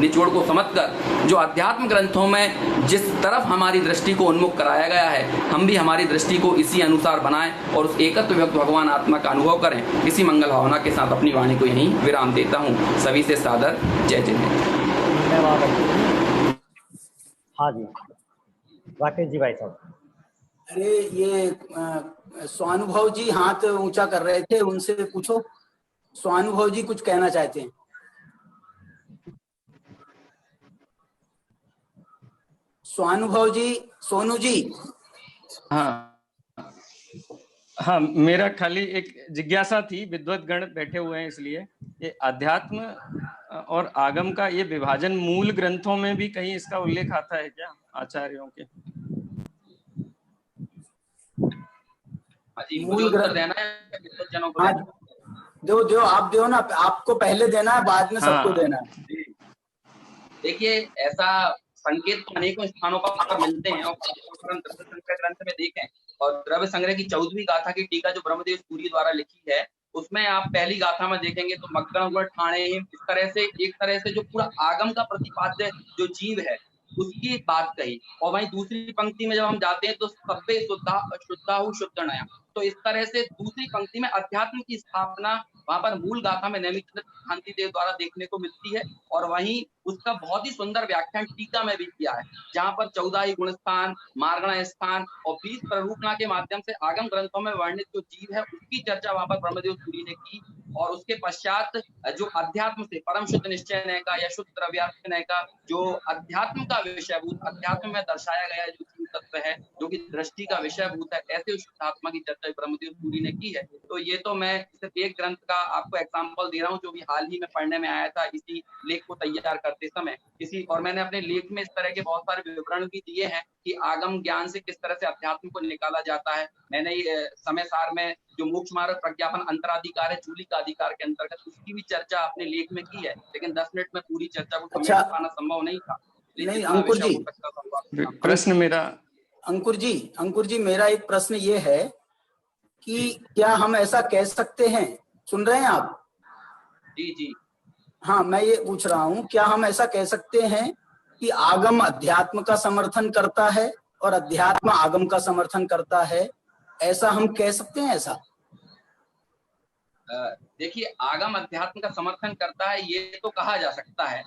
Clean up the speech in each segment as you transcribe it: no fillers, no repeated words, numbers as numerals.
निचोड़ को समझकर जो अध्यात्म ग्रंथों में जिस तरफ हमारी दृष्टि को उन्मुख कराया गया है, हम भी हमारी दृष्टि को इसी अनुसार बनाएं और उस एकत्व विभक्त भगवान आत्मा का अनुभव करें। इसी मंगल भावना के साथ अपनी वाणी को यहीं विराम देता हूँ। सभी से सादर जय जय। हाँ जी, राकेश जी भाई साहब। अरे ये स्वानुभव जी हाथ ऊंचा कर रहे थे, उनसे पूछो। स्वानुभव जी कुछ कहना चाहते हैं। स्वानुभव जी, सोनू जी। हाँ, मेरा खाली एक जिज्ञासा थी, विद्वत गण बैठे हुए हैं इसलिए, ये अध्यात्म और आगम का ये विभाजन मूल ग्रंथों में भी कहीं इसका उल्लेख आता है क्या, आचार्यों के? मूल ग्रंथ देना है, दो आप दो ना, आपको पहले देना है, बाद में सबको देना है। देखिए, ऐसा संकेत तो अनेकों स्थानों पर मिलते हैं और द्रव्य संग्रह ग्रंथ में देखें और द्रव्य संग्रह की 14वीं गाथा की टीका जो ब्रह्मदेव सूरी द्वारा लिखी है, उसमें आप पहली गाथा में देखेंगे तो मग्न हुआ ठाणे, इस तरह से एक तरह से जो पूरा आगम का प्रतिपाद्य जो जीव है उसकी बात कही। और वहीं दूसरी पंक्ति में जब हम जाते हैं तो सब्बे शुद्धा शुद्ध नया, तो इस तरह से दूसरी पंक्ति में अध्यात्म की स्थापना वहां पर मूल गाथा में नैमित्त शांति देव द्वारा देखने को मिलती है। और वहीं उसका बहुत ही सुंदर व्याख्यान टीका में भी किया है, जहां पर 14 ही गुण स्थान, मार्गण स्थान और 20 प्ररूपणा के माध्यम से आगम ग्रंथों में वर्णित जो जीव है उसकी चर्चा वहां पर ब्रह्मदेव सूरी ने की। और उसके पश्चात जो अध्यात्म से परम शुद्ध निश्चय नय का या शुद्ध द्रव्यार्थ नय का जो अध्यात्म का विषयभूत, अध्यात्म में दर्शाया गया जो तत्व है जो कि दृष्टि का विषयभूत है, ऐसे शुद्धात्मा की चर्चा ब्रह्मदेव सूरी ने की है। तो ये तो मैं सिर्फ एक ग्रंथ का आपको एग्जाम्पल दे रहा हूँ जो भी हाल ही में पढ़ने में आया था इसी लेख को तैयार करते समय। और मैंने अपने लेख में इस तरह के बहुत सारे विवरण भी दिए हैं कि आगम ज्ञान से किस तरह से अध्यात्म को निकाला जाता है। मैंने समय सार में जो मोक्ष मार्ग प्रज्ञापन अंतराधिकार है चूली का अधिकार के अंतर्गत, उसकी भी चर्चा अपने लेख में की है, लेकिन 10 मिनट में पूरी चर्चा को समेट पाना संभव नहीं था। नहीं अंकुर जी, प्रश्न मेरा अंकुर जी मेरा एक प्रश्न ये है कि क्या हम ऐसा कह सकते हैं, सुन रहे हैं आप? जी हाँ, मैं ये पूछ रहा हूँ, क्या हम ऐसा कह सकते हैं कि आगम अध्यात्म का समर्थन करता है और अध्यात्म आगम का समर्थन करता है, ऐसा हम कह सकते हैं? ऐसा देखिए, आगम अध्यात्म का समर्थन करता है ये तो कहा जा सकता है,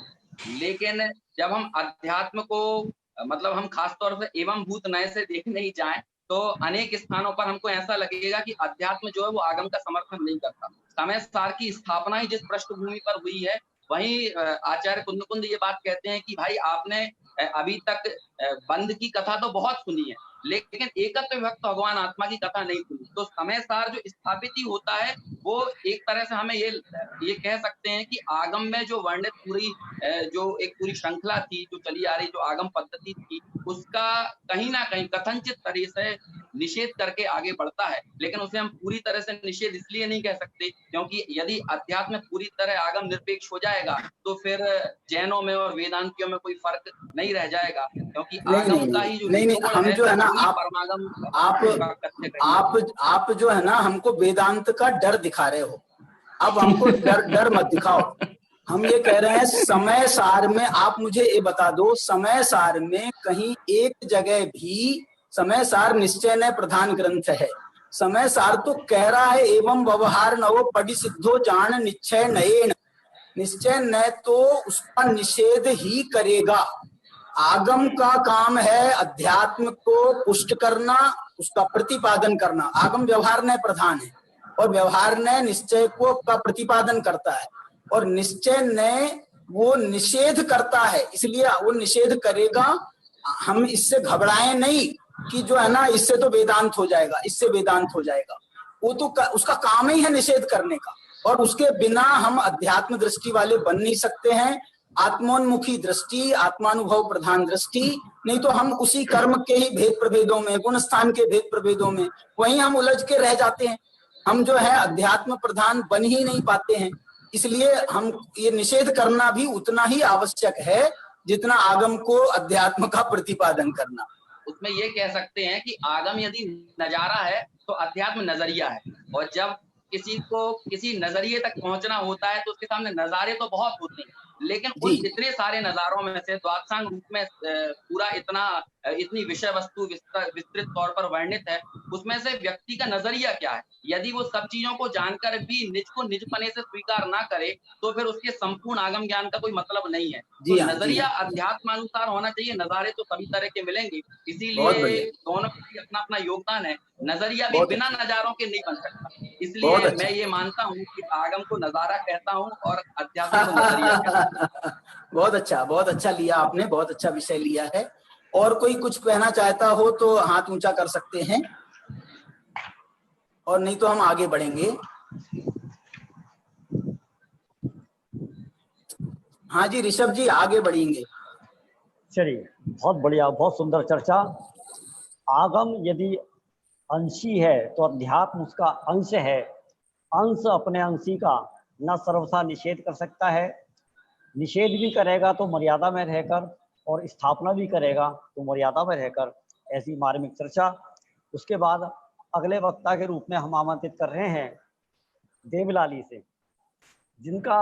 लेकिन जब हम अध्यात्म को मतलब हम खासतौर से एवं भूत नय से देखने ही जाएं तो अनेक स्थानों पर हमको ऐसा लगेगा कि अध्यात्म जो है वो आगम का समर्थन नहीं करता। समय सार की स्थापना ही जिस पृष्ठभूमि पर हुई है, वहीं आचार्य कुंद ये बात कहते हैं कि भाई आपने अभी तक बंद की कथा तो बहुत सुनी है, लेकिन एकत्व विभक्त भगवान आत्मा की कथा नहीं सुनी। तो समय सार जो स्थापित ही होता है वो एक तरह से हमें ये कह सकते हैं कि आगम में जो वर्णित पूरी जो एक पूरी श्रृंखला थी जो चली आ रही, जो आगम पद्धति थी, उसका कहीं ना कहीं कथनचित तरह से निषेध करके आगे बढ़ता है। लेकिन उसे हम पूरी तरह से निषेध इसलिए नहीं कह सकते क्योंकि यदि अध्यात्म पूरी तरह आगम निरपेक्ष हो जाएगा तो फिर जैनों में और वेदांतियों में कोई फर्क नहीं रह जाएगा, क्योंकि आगम का ही जो हम जो है ना, आप जो है ना हमको वेदांत का डर दिखा रहे हो। अब हमको डर मत दिखाओ। हम ये कह रहे हैं समय सार में, आप मुझे ये बता दो, समय सार में कहीं एक जगह भी, समय सार निश्चय नय प्रधान ग्रंथ है, समय सार तो कह रहा है एवं व्यवहार नवो पढ़ी सिद्धो जान निश्चय नयेन, निश्चय नय तो उसका निषेध ही करेगा। आगम का काम है अध्यात्म को पुष्ट करना, उसका प्रतिपादन करना। आगम व्यवहार नय प्रधान है और व्यवहार नय निश्चय को का प्रतिपादन करता है और निश्चय नय वो निषेध करता है, इसलिए वो निषेध करेगा। हम इससे घबराएं नहीं कि जो है ना इससे तो वेदांत हो जाएगा, इससे वेदांत हो जाएगा। वो तो उसका काम ही है निषेध करने का, और उसके बिना हम अध्यात्म दृष्टि वाले बन नहीं सकते हैं। आत्मोन्मुखी दृष्टि, आत्मानुभव प्रधान दृष्टि, नहीं तो हम उसी कर्म के ही भेद प्रभेदों में, गुण स्थान के भेद प्रभेदों में वहीं हम उलझ के रह जाते हैं। हम जो है अध्यात्म प्रधान बन ही नहीं पाते हैं। इसलिए हम ये निषेध करना भी उतना ही आवश्यक है जितना आगम को अध्यात्म का प्रतिपादन करना। उसमें ये कह सकते हैं कि आगम यदि नजारा है तो अध्यात्म नजरिया है, और जब किसी को किसी नजरिए तक पहुंचना होता है तो उसके सामने नजारे तो बहुत होते हैं, लेकिन उन इतने सारे नजारों में से द्वादशांग रूप में पूरा इतनी विषय वस्तु विस्तृत तौर पर वर्णित है, उसमें से व्यक्ति का नजरिया क्या है। यदि वो सब चीजों को जानकर भी निज को निजपने से स्वीकार ना करे तो फिर उसके संपूर्ण आगम ज्ञान का कोई मतलब नहीं है। तो नजरिया अध्यात्मानुसार होना चाहिए। नजारे तो सभी तरह के मिलेंगे, इसीलिए दोनों का अपना अपना योगदान है। नजरिया भी बिना नजारों के नहीं बन सकता, इसलिए मैं ये मानता हूँ कि आगम को नजारा कहता हूँ और अध्यात्म को नजरिया कहता हूँ। बहुत अच्छा लिया आपने, बहुत अच्छा विषय लिया है। और कोई कुछ कहना चाहता हो तो हाथ ऊंचा कर सकते हैं, और नहीं तो हम आगे बढ़ेंगे। हाँ जी ऋषभ जी, आगे बढ़ेंगे। चलिए, बहुत बढ़िया, बहुत सुंदर चर्चा। आगम यदि अंशी है तो अध्यात्म उसका अंश है। अंश अपने अंशी का न सर्वथा निषेध कर सकता है, निषेध भी करेगा तो मर्यादा में रहकर, और स्थापना भी करेगा तो मर्यादा में रहकर। ऐसी मार्मिक चर्चा। उसके बाद अगले वक्ता के रूप में हम आमंत्रित कर रहे हैं देवलाली से, जिनका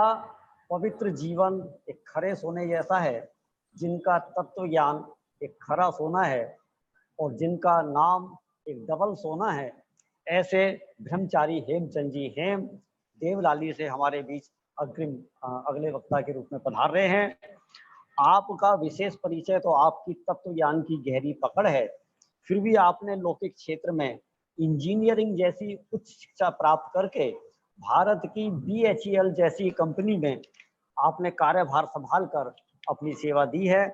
पवित्र जीवन एक खरे सोने जैसा है, जिनका तत्व ज्ञान एक खरा सोना है, और जिनका नाम एक डबल सोना है। ऐसे ब्रह्मचारी हेमचंद जी हेम देवलाली से हमारे बीच अगले वक्ता के रूप में पधार रहे हैं। आपका विशेष परिचय तो आपकी तत्व ज्ञान की गहरी पकड़ है, फिर भी आपने लौकिक क्षेत्र में इंजीनियरिंग जैसी उच्च शिक्षा प्राप्त करके भारत की BHEL जैसी कंपनी में आपने कार्यभार संभाल कर अपनी सेवा दी है।